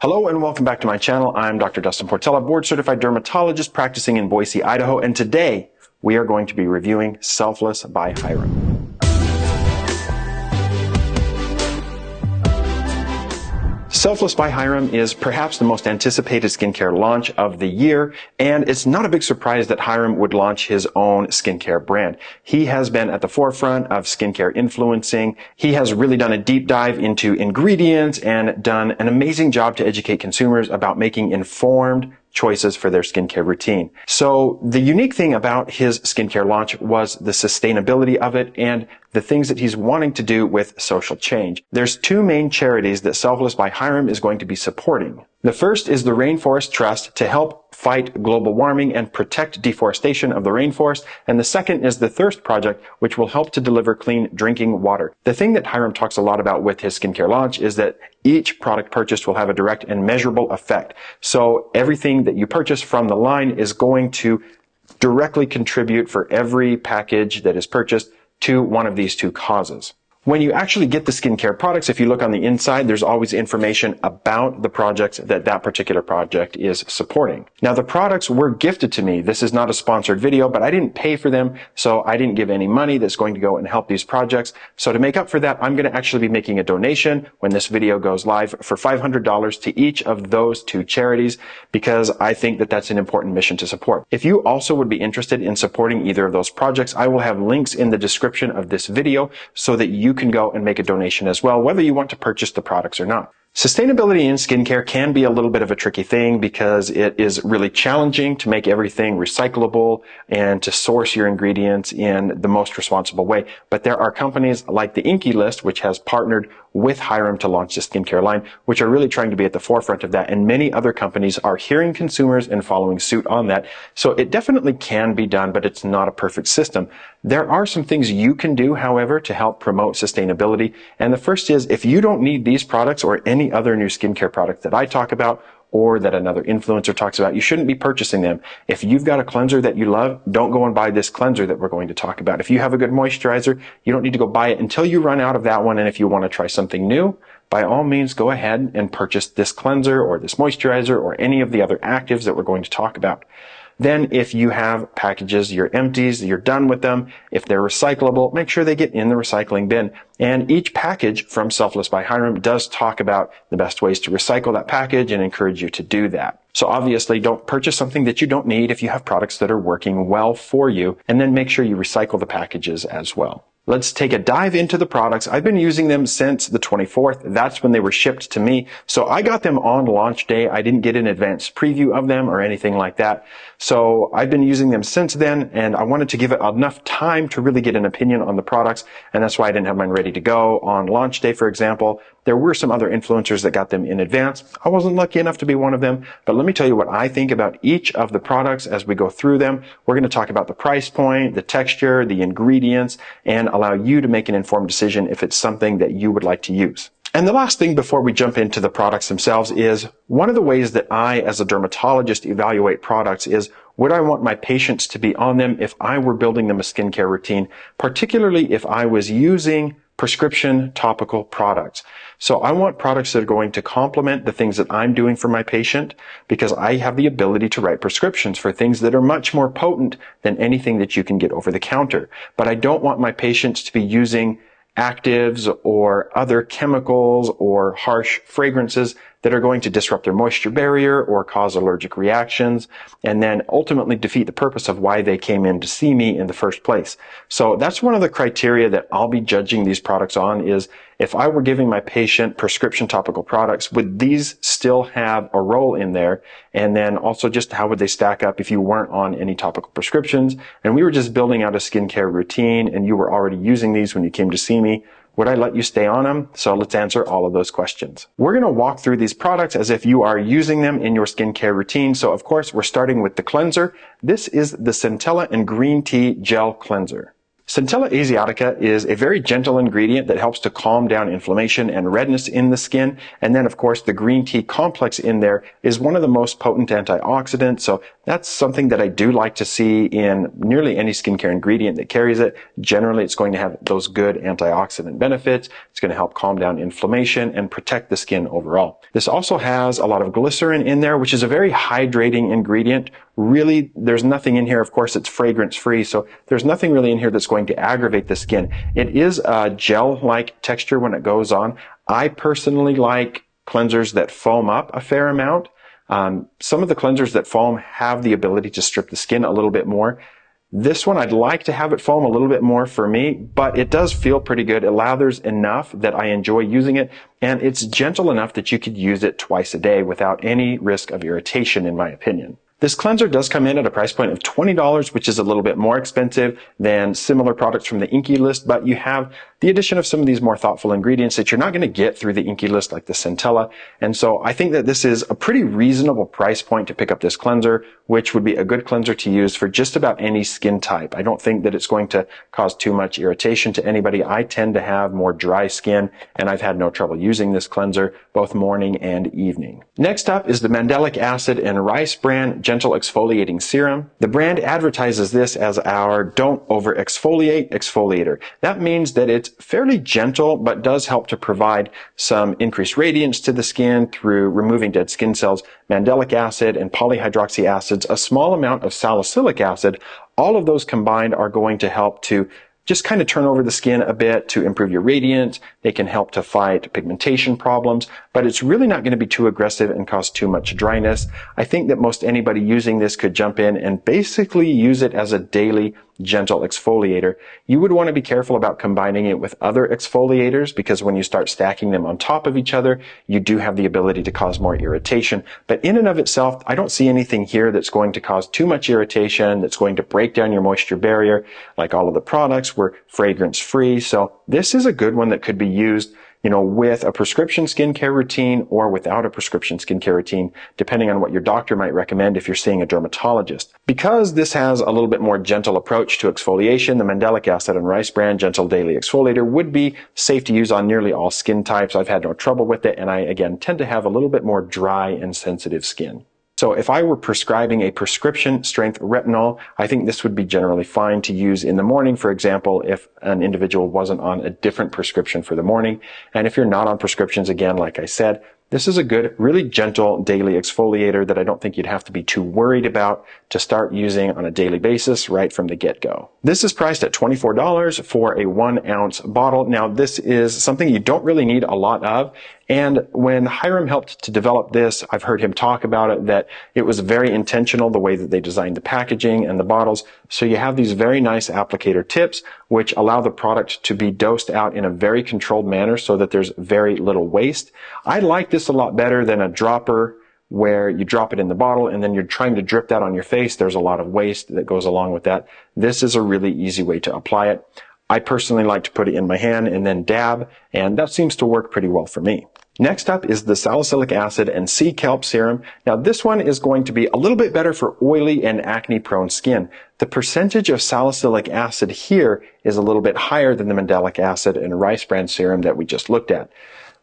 Hello and welcome back to my channel. I'm Dr. Dustin Portela, board certified dermatologist practicing in Boise, Idaho, and today we are going to be reviewing Selfless by Hyram. Selfless by Hyram is perhaps the most anticipated skincare launch of the year, and it's not a big surprise that Hyram would launch his own skincare brand. He has been at the forefront of skincare influencing. He has really done a deep dive into ingredients and done an amazing job to educate consumers about making informed choices for their skincare routine. So the unique thing about his skincare launch was the sustainability of it and the things that he's wanting to do with social change. There's two main charities that Selfless by Hyram is going to be supporting. The first is the Rainforest Trust to help fight global warming and protect deforestation of the rainforest. And the second is the Thirst Project, which will help to deliver clean drinking water. The thing that Hyram talks a lot about with his skincare launch is that each product purchased will have a direct and measurable effect. So everything that you purchase from the line is going to directly contribute for every package that is purchased to one of these two causes. When you actually get the skincare products, if you look on the inside, there's always information about the projects that particular project is supporting. Now, the products were gifted to me. This is not a sponsored video, but I didn't pay for them, so I didn't give any money that's going to go and help these projects. So to make up for that, I'm going to actually be making a donation when this video goes live for $500 to each of those two charities, because I think that that's an important mission to support. If you also would be interested in supporting either of those projects, I will have links in the description of this video so that you can go and make a donation as well, whether you want to purchase the products or not. Sustainability in skincare can be a little bit of a tricky thing because it is really challenging to make everything recyclable and to source your ingredients in the most responsible way. But there are companies like the Inky List, which has partnered with Hyram to launch the skincare line, which are really trying to be at the forefront of that. And many other companies are hearing consumers and following suit on that. So it definitely can be done, but it's not a perfect system. There are some things you can do, however, to help promote sustainability. And the first is, if you don't need these products or any other new skincare product that I talk about or that another influencer talks about, you shouldn't be purchasing them. If you've got a cleanser that you love, don't go and buy this cleanser that we're going to talk about. If you have a good moisturizer, you don't need to go buy it until you run out of that one. And if you want to try something new, by all means, go ahead and purchase this cleanser or this moisturizer or any of the other actives that we're going to talk about. Then if you have packages, your empties, you're done with them. If they're recyclable, make sure they get in the recycling bin. And each package from Selfless by Hyram does talk about the best ways to recycle that package and encourage you to do that. So obviously, don't purchase something that you don't need if you have products that are working well for you, and then make sure you recycle the packages as well. Let's take a dive into the products. I've been using them since the 24th. That's when they were shipped to me. So I got them on launch day. I didn't get an advanced preview of them or anything like that. So I've been using them since then, and I wanted to give it enough time to really get an opinion on the products. And that's why I didn't have mine ready to go on launch day, for example. There were some other influencers that got them in advance. I wasn't lucky enough to be one of them, but let me tell you what I think about each of the products as we go through them. We're going to talk about the price point, the texture, the ingredients, and allow you to make an informed decision if it's something that you would like to use. And the last thing before we jump into the products themselves is one of the ways that I, as a dermatologist, evaluate products is, would I want my patients to be on them if I were building them a skincare routine, particularly if I was using prescription topical products. So I want products that are going to complement the things that I'm doing for my patient, because I have the ability to write prescriptions for things that are much more potent than anything that you can get over the counter. But I don't want my patients to be using actives or other chemicals or harsh fragrances that are going to disrupt their moisture barrier or cause allergic reactions, and then ultimately defeat the purpose of why they came in to see me in the first place. So that's one of the criteria that I'll be judging these products on is, if I were giving my patient prescription topical products, would these still have a role in there? And then also just how would they stack up if you weren't on any topical prescriptions and we were just building out a skincare routine and you were already using these when you came to see me? Would I let you stay on them? So let's answer all of those questions. We're going to walk through these products as if you are using them in your skincare routine. So of course, we're starting with the cleanser. This is the Centella and Green Tea Gel Cleanser. Centella asiatica is a very gentle ingredient that helps to calm down inflammation and redness in the skin. And then, of course, the green tea complex in there is one of the most potent antioxidants. So that's something that I do like to see in nearly any skincare ingredient that carries it. Generally, it's going to have those good antioxidant benefits. It's going to help calm down inflammation and protect the skin overall. This also has a lot of glycerin in there, which is a very hydrating ingredient. Really, there's nothing in here. Of course, it's fragrance free, so there's nothing really in here that's going to aggravate the skin. It is a gel-like texture when it goes on. I personally like cleansers that foam up a fair amount. Some of the cleansers that foam have the ability to strip the skin a little bit more. This one, I'd like to have it foam a little bit more for me, but it does feel pretty good. It lathers enough that I enjoy using it, and it's gentle enough that you could use it twice a day without any risk of irritation, in my opinion. This cleanser does come in at a price point of $20, which is a little bit more expensive than similar products from the Inky list, but you have the addition of some of these more thoughtful ingredients that you're not going to get through the Inky list, like the Centella. And so I think that this is a pretty reasonable price point to pick up this cleanser, which would be a good cleanser to use for just about any skin type. I don't think that it's going to cause too much irritation to anybody. I tend to have more dry skin, and I've had no trouble using this cleanser both morning and evening. Next up is the Mandelic Acid and Rice Bran Gentle Exfoliating Serum. The brand advertises this as our Don't Over Exfoliate exfoliator. That means that it's fairly gentle, but does help to provide some increased radiance to the skin through removing dead skin cells. Mandelic acid and polyhydroxy acids, a small amount of salicylic acid, all of those combined are going to help to just kind of turn over the skin a bit to improve your radiance. They can help to fight pigmentation problems, but it's really not going to be too aggressive and cause too much dryness. I think that most anybody using this could jump in and basically use it as a daily gentle exfoliator. You would want to be careful about combining it with other exfoliators, because when you start stacking them on top of each other, you do have the ability to cause more irritation. But in and of itself, I don't see anything here that's going to cause too much irritation, that's going to break down your moisture barrier. Like all of the products, were fragrance free. So this is a good one that could be used, with a prescription skincare routine or without a prescription skincare routine, depending on what your doctor might recommend if you're seeing a dermatologist. Because this has a little bit more gentle approach to exfoliation, the Mandelic Acid and Rice Bran Gentle Daily Exfoliator would be safe to use on nearly all skin types. I've had no trouble with it, and I, again, tend to have a little bit more dry and sensitive skin. So if I were prescribing a prescription strength retinol, I think this would be generally fine to use in the morning, for example, if an individual wasn't on a different prescription for the morning. And if you're not on prescriptions, again, like I said, this is a good, really gentle daily exfoliator that I don't think you'd have to be too worried about to start using on a daily basis right from the get-go. This is priced at $24 for a 1-ounce bottle. Now, this is something you don't really need a lot of. And when Hyram helped to develop this, I've heard him talk about it, that it was very intentional, the way that they designed the packaging and the bottles. So you have these very nice applicator tips, which allow the product to be dosed out in a very controlled manner so that there's very little waste. I like this a lot better than a dropper where you drop it in the bottle and then you're trying to drip that on your face. There's a lot of waste that goes along with that. This is a really easy way to apply it. I personally like to put it in my hand and then dab, and that seems to work pretty well for me. Next up is the Salicylic Acid and Sea Kelp Serum. Now this one is going to be a little bit better for oily and acne-prone skin. The percentage of salicylic acid here is a little bit higher than the Mandelic Acid and Rice Bran Serum that we just looked at.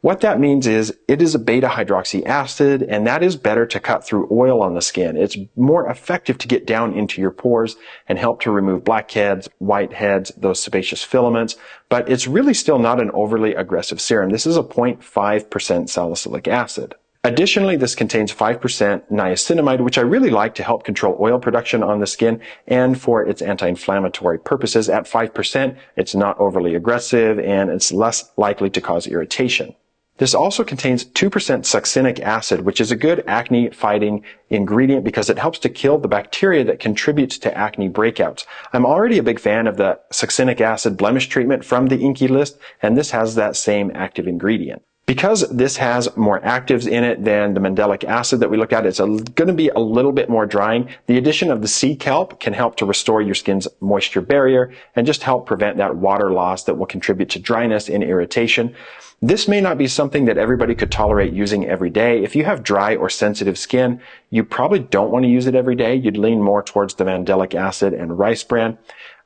What that means is it is a beta-hydroxy acid, and that is better to cut through oil on the skin. It's more effective to get down into your pores and help to remove blackheads, whiteheads, those sebaceous filaments, but it's really still not an overly aggressive serum. This is a 0.5% salicylic acid. Additionally, this contains 5% niacinamide, which I really like to help control oil production on the skin and for its anti-inflammatory purposes. At 5%, it's not overly aggressive and it's less likely to cause irritation. This also contains 2% succinic acid, which is a good acne-fighting ingredient because it helps to kill the bacteria that contributes to acne breakouts. I'm already a big fan of the succinic acid blemish treatment from the Inky list, and this has that same active ingredient. Because this has more actives in it than the Mandelic Acid that we looked at, it's going to be a little bit more drying. The addition of the sea kelp can help to restore your skin's moisture barrier and just help prevent that water loss that will contribute to dryness and irritation. This may not be something that everybody could tolerate using every day. If you have dry or sensitive skin, you probably don't want to use it every day. You'd lean more towards the Mandelic Acid and Rice Bran.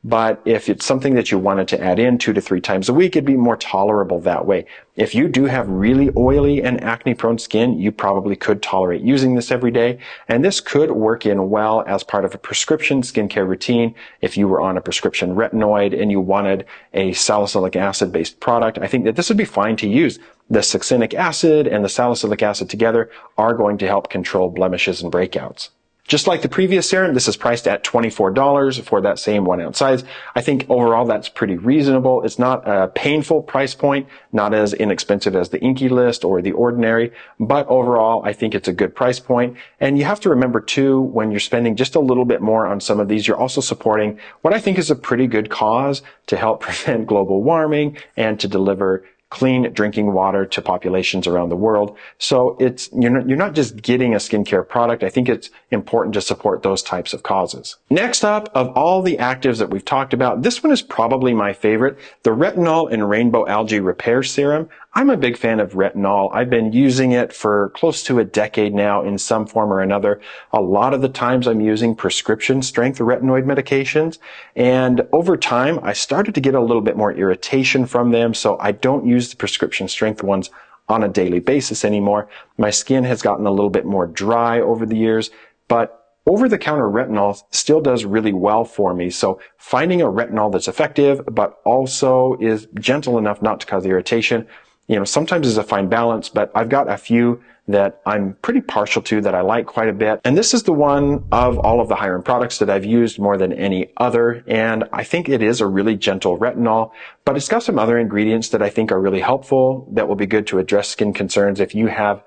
but if it's something that you wanted to add in 2 to 3 times a week, it'd be more tolerable that way. If you do have really oily and acne-prone skin, you probably could tolerate using this every day, and this could work in well as part of a prescription skincare routine. If you were on a prescription retinoid and you wanted a salicylic acid-based product, I think that this would be fine to use. The succinic acid and the salicylic acid together are going to help control blemishes and breakouts. Just like the previous serum, this is priced at $24 for that same 1 ounce size. I think overall that's pretty reasonable. It's not a painful price point, not as inexpensive as the Inky List or the Ordinary, but overall I think it's a good price point. And you have to remember too, when you're spending just a little bit more on some of these, you're also supporting what I think is a pretty good cause to help prevent global warming and to deliver clean drinking water to populations around the world. So you're not just getting a skincare product. I think it's important to support those types of causes. Next up, of all the actives that we've talked about, this one is probably my favorite, the Retinol and Rainbow Algae Repair Serum. I'm a big fan of retinol. I've been using it for close to a decade now in some form or another. A lot of the times I'm using prescription strength retinoid medications. And over time, I started to get a little bit more irritation from them. So I don't use the prescription strength ones on a daily basis anymore. My skin has gotten a little bit more dry over the years, but over-the-counter retinol still does really well for me. So finding a retinol that's effective, but also is gentle enough not to cause irritation, sometimes is a fine balance, but I've got a few that I'm pretty partial to that I like quite a bit. And this is the one of all of the Hyram products that I've used more than any other. And I think it is a really gentle retinol, but it's got some other ingredients that I think are really helpful that will be good to address skin concerns if you have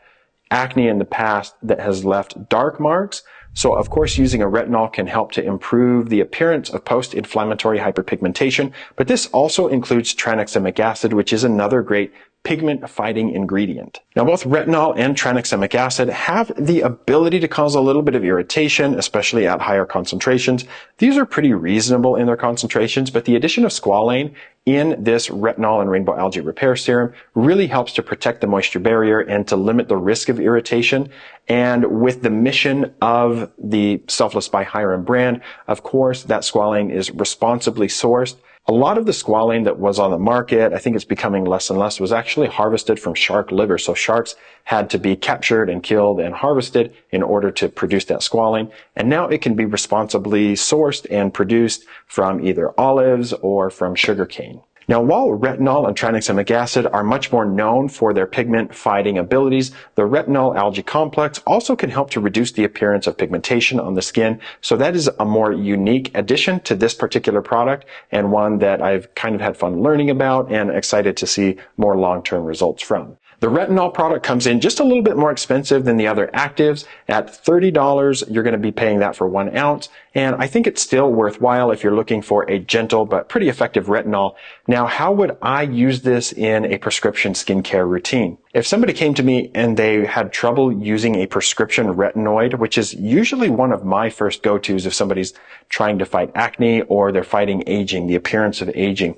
acne in the past that has left dark marks. So of course, using a retinol can help to improve the appearance of post-inflammatory hyperpigmentation, but this also includes tranexamic acid, which is another great pigment-fighting ingredient. Now, both retinol and tranexamic acid have the ability to cause a little bit of irritation, especially at higher concentrations. These are pretty reasonable in their concentrations, but the addition of squalane in this retinol and rainbow algae repair serum really helps to protect the moisture barrier and to limit the risk of irritation. And with the mission of the Selfless by Hyram brand, of course, that squalane is responsibly sourced. A lot of the squalane that was on the market, I think it's becoming less and less, was actually harvested from shark liver. So sharks had to be captured and killed and harvested in order to produce that squalane. And now it can be responsibly sourced and produced from either olives or from sugarcane. Now, while retinol and tranexamic acid are much more known for their pigment-fighting abilities, the retinol algae complex also can help to reduce the appearance of pigmentation on the skin. So that is a more unique addition to this particular product, and one that I've kind of had fun learning about and excited to see more long-term results from. The retinol product comes in just a little bit more expensive than the other actives. At $30, you're going to be paying that for 1 ounce. And I think it's still worthwhile if you're looking for a gentle but pretty effective retinol. Now, how would I use this in a prescription skincare routine? If somebody came to me and they had trouble using a prescription retinoid, which is usually one of my first go-tos if somebody's trying to fight acne or they're fighting aging, the appearance of aging,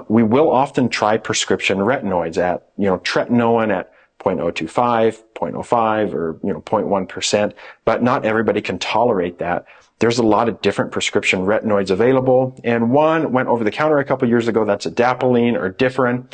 we will often try prescription retinoids at, tretinoin at 0.025, 0.05, or, 0.1%, but not everybody can tolerate that. There's a lot of different prescription retinoids available, and one went over the counter a couple years ago. That's adapalene or Differin,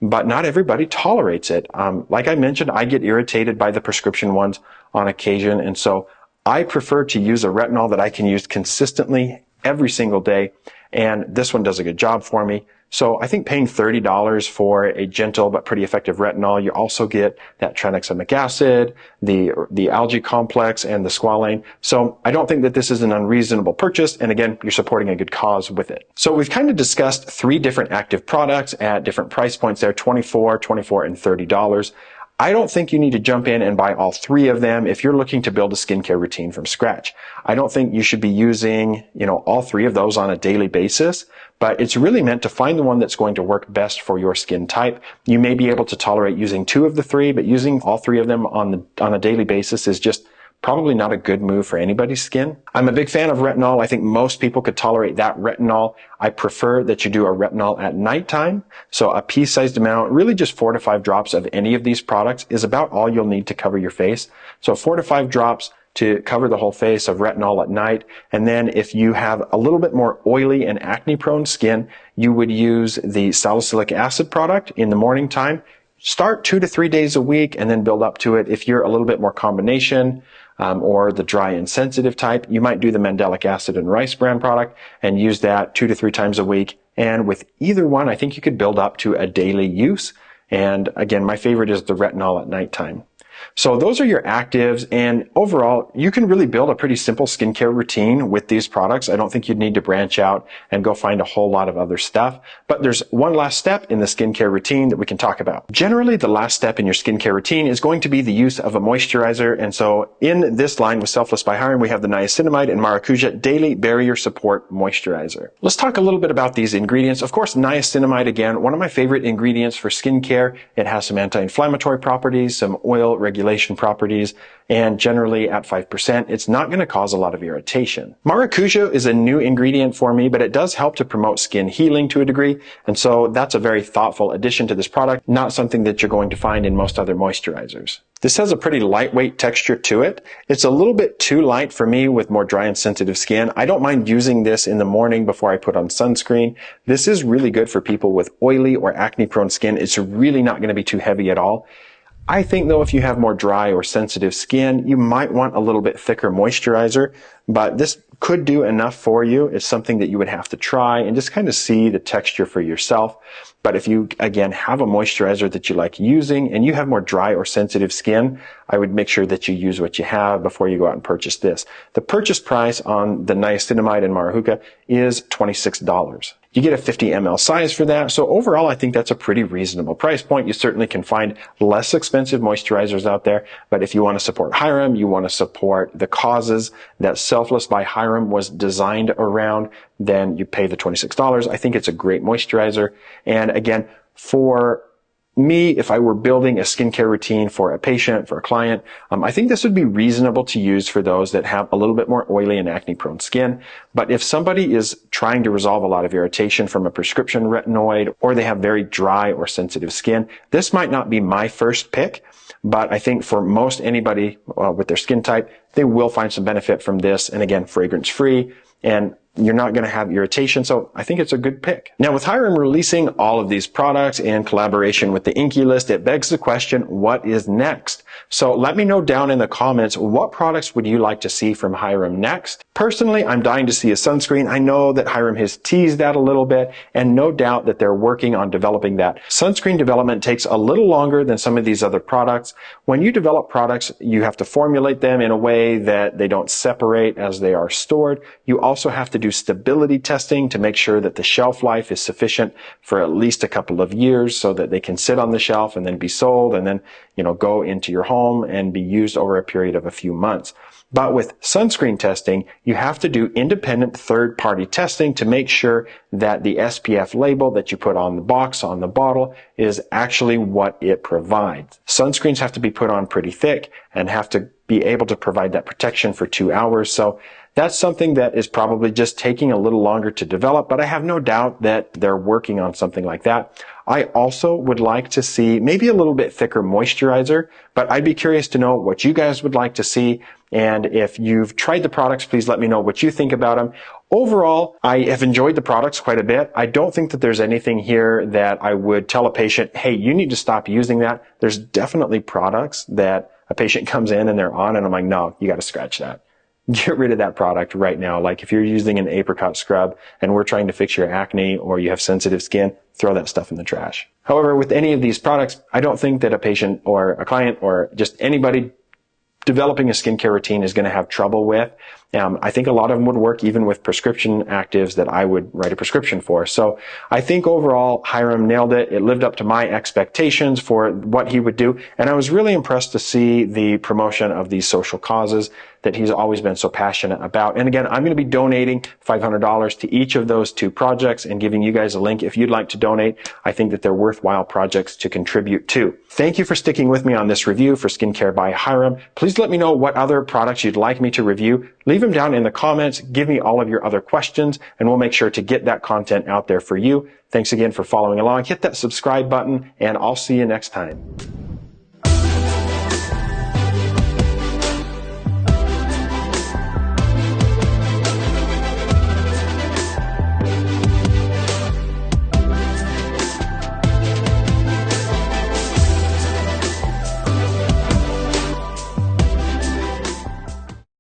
but not everybody tolerates it. Like I mentioned, I get irritated by the prescription ones on occasion, and so I prefer to use a retinol that I can use consistently every single day, and this one does a good job for me. So I think paying $30 for a gentle but pretty effective retinol, you also get that tranexamic acid, the algae complex, and the squalane. So I don't think that this is an unreasonable purchase. And again, you're supporting a good cause with it. So we've kind of discussed 3 different active products at different price points there, $24, $24, and $30. I don't think you need to jump in and buy all 3 of them if you're looking to build a skincare routine from scratch. I don't think you should be using, all 3 of those on a daily basis, but it's really meant to find the one that's going to work best for your skin type. You may be able to tolerate using 2 of the 3, but using all 3 of them on a daily basis is just probably not a good move for anybody's skin. I'm a big fan of retinol. I think most people could tolerate that retinol. I prefer that you do a retinol at nighttime. So a pea-sized amount, really just 4 to 5 drops of any of these products is about all you'll need to cover your face. So 4 to 5 drops, to cover the whole face of retinol at night. And then if you have a little bit more oily and acne prone skin, you would use the Salicylic Acid product in the morning time. Start 2 to 3 days a week and then build up to it. If you're a little bit more combination, or the dry and sensitive type, you might do the Mandelic Acid and Rice Bran product and use that 2 to 3 times a week. And with either one, I think you could build up to a daily use. And again, my favorite is the retinol at nighttime. So those are your actives, and overall, you can really build a pretty simple skincare routine with these products. I don't think you'd need to branch out and go find a whole lot of other stuff. But there's one last step in the skincare routine that we can talk about. Generally, the last step in your skincare routine is going to be the use of a moisturizer. And so in this line with Selfless by Hyram, we have the Niacinamide and Maracuja Daily Barrier Support Moisturizer. Let's talk a little bit about these ingredients. Of course, niacinamide, again, one of my favorite ingredients for skincare. It has some anti-inflammatory properties, some oil regulation properties, and generally at 5%, it's not going to cause a lot of irritation. Maracuja is a new ingredient for me, but it does help to promote skin healing to a degree, and so that's a very thoughtful addition to this product, not something that you're going to find in most other moisturizers. This has a pretty lightweight texture to it. It's a little bit too light for me with more dry and sensitive skin. I don't mind using this in the morning before I put on sunscreen. This is really good for people with oily or acne-prone skin. It's really not going to be too heavy at all. I think though if you have more dry or sensitive skin, you might want a little bit thicker moisturizer, but this could do enough for you. It's something that you would have to try and just kind of see the texture for yourself. But if you, again, have a moisturizer that you like using and you have more dry or sensitive skin, I would make sure that you use what you have before you go out and purchase this. The purchase price on the niacinamide and Maracuja is $26. You get a 50 ml size for that. So overall, I think that's a pretty reasonable price point. You certainly can find less expensive moisturizers out there. But if you want to support Hyram, you want to support the causes that Selfless by Hyram was designed around, then you pay the $26. I think it's a great moisturizer. And again, for me, if I were building a skincare routine for a patient, for a client, I think this would be reasonable to use for those that have a little bit more oily and acne-prone skin. But if somebody is trying to resolve a lot of irritation from a prescription retinoid, or they have very dry or sensitive skin, this might not be my first pick. But I think for most anybody with their skin type, they will find some benefit from this. And again, fragrance-free, and you're not going to have irritation, so I think it's a good pick. Now, with Hyram releasing all of these products in collaboration with the Inky List, it begs the question, what is next? So let me know down in the comments, what products would you like to see from Hyram next? Personally, I'm dying to see a sunscreen. I know that Hyram has teased that a little bit, and no doubt that they're working on developing that. Sunscreen development takes a little longer than some of these other products. When you develop products, you have to formulate them in a way that they don't separate as they are stored. You also have to do stability testing to make sure that the shelf life is sufficient for at least a couple of years so that they can sit on the shelf and then be sold and then, go into your home and be used over a period of a few months. But with sunscreen testing, you have to do independent third-party testing to make sure that the SPF label that you put on the box, on the bottle, is actually what it provides. Sunscreens have to be put on pretty thick and have to be able to provide that protection for 2 hours. So that's something that is probably just taking a little longer to develop, but I have no doubt that they're working on something like that. I also would like to see maybe a little bit thicker moisturizer, but I'd be curious to know what you guys would like to see. And if you've tried the products, please let me know what you think about them. Overall, I have enjoyed the products quite a bit. I don't think that there's anything here that I would tell a patient, hey, you need to stop using that. There's definitely products that a patient comes in and they're on, and I'm like, no, you got to scratch that. Get rid of that product right now. Like if you're using an apricot scrub and we're trying to fix your acne or you have sensitive skin, throw that stuff in the trash. However, with any of these products, I don't think that a patient or a client or just anybody developing a skincare routine is going to have trouble with. I think a lot of them would work even with prescription actives that I would write a prescription for. So I think overall, Hyram nailed it. It lived up to my expectations for what he would do. And I was really impressed to see the promotion of these social causes that he's always been so passionate about. And again, I'm going to be donating $500 to each of those 2 projects and giving you guys a link if you'd like to donate. I think that they're worthwhile projects to contribute to. Thank you for sticking with me on this review for Skincare by Hyram. Please let me know what other products you'd like me to review. Leave them down in the comments. Give me all of your other questions, and we'll make sure to get that content out there for you. Thanks again for following along. Hit that subscribe button, and I'll see you next time.